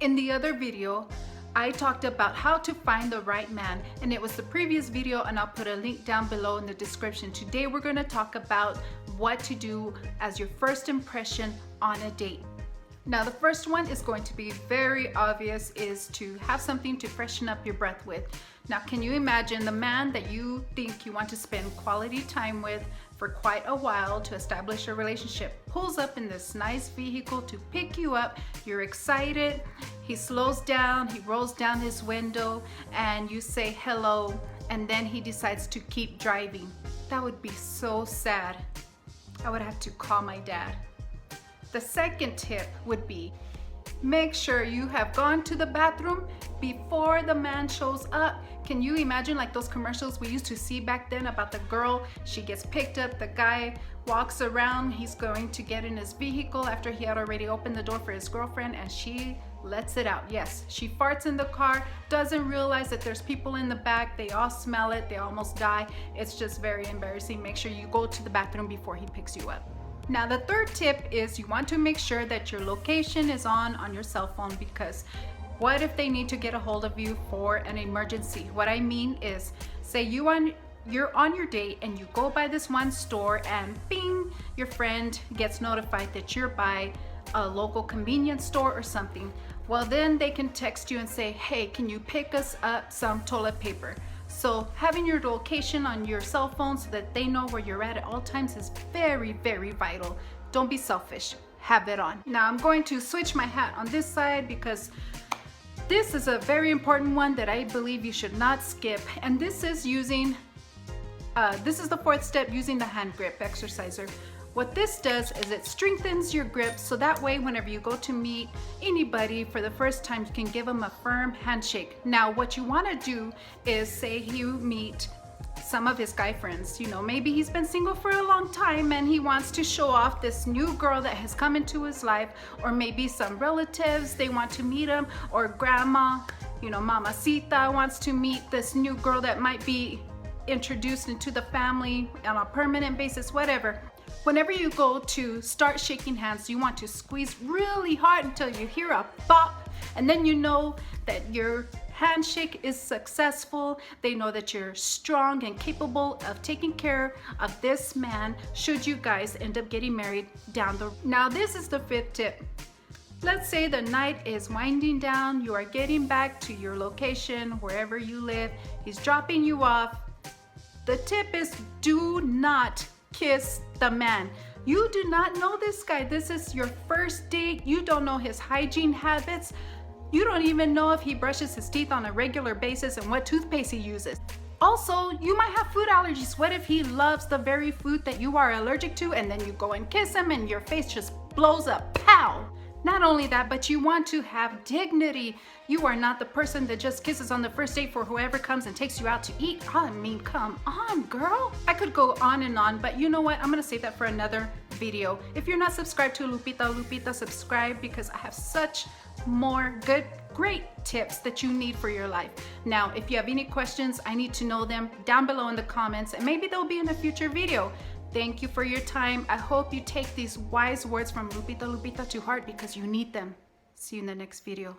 In the other video, I talked about how to find the right man, and it was the previous video, and I'll put a link down below in the description. Today we're going to talk about what to do as your first impression on a date. Now the first one is going to be very obvious, is to have something to freshen up your breath with. Now can you imagine the man that you think you want to spend quality time with for quite a while to establish a relationship pulls up in this nice vehicle to pick you up, you're excited, he slows down, he rolls down his window and you say hello, and then he decides to keep driving. That would be so sad. I would have to call my dad. The second tip would be, make sure you have gone to the bathroom before the man shows up. Can you imagine like those commercials we used to see back then about the girl, she gets picked up, the guy walks around, he's going to get in his vehicle after he had already opened the door for his girlfriend, and she lets it out. Yes, she farts in the car, doesn't realize that there's people in the back, they all smell it, they almost die. It's just very embarrassing. Make sure you go to the bathroom before he picks you up. Now the third tip is you want to make sure that your location is on your cell phone, because what if they need to get a hold of you for an emergency? What I mean is, say you're on your date and you go by this one store and bing, your friend gets notified that you're by a local convenience store or something. Well, then they can text you and say, hey, can you pick us up some toilet paper? So having your location on your cell phone so that they know where you're at all times is very, very vital. Don't be selfish, have it on. Now I'm going to switch my hat on this side because this is a very important one that I believe you should not skip. And this is using, this is the fourth step, using the hand grip exerciser. What this does is it strengthens your grip, so that way whenever you go to meet anybody for the first time, you can give them a firm handshake. Now what you want to do is, say you meet some of his guy friends, you know, maybe he's been single for a long time and he wants to show off this new girl that has come into his life, or maybe some relatives, they want to meet him, or grandma, you know, mamacita wants to meet this new girl that might be introduced into the family on a permanent basis, whatever. Whenever you go to start shaking hands, you want to squeeze really hard until you hear a pop, and then you know that your handshake is successful. They know that you're strong and capable of taking care of this man should you guys end up getting married down the road. Now this is the fifth tip. Let's say the night is winding down, you are getting back to your location, wherever you live, he's dropping you off. The tip is, do not kiss the man. You do not know this guy. This is your first date. You don't know his hygiene habits. You don't even know if he brushes his teeth on a regular basis and what toothpaste he uses. Also, you might have food allergies. What if he loves the very food that you are allergic to, and then you go and kiss him and your face just blows up, pow! Not only that, but you want to have dignity. You are not the person that just kisses on the first date for whoever comes and takes you out to eat. I mean, come on, girl. I could go on and on, but you know what? I'm gonna save that for another video. If you're not subscribed to Lupita, subscribe, because I have such more great tips that you need for your life. Now, if you have any questions, I need to know them down below in the comments, and maybe they'll be in a future video. Thank you for your time. I hope you take these wise words from Lupita to heart, because you need them. See you in the next video.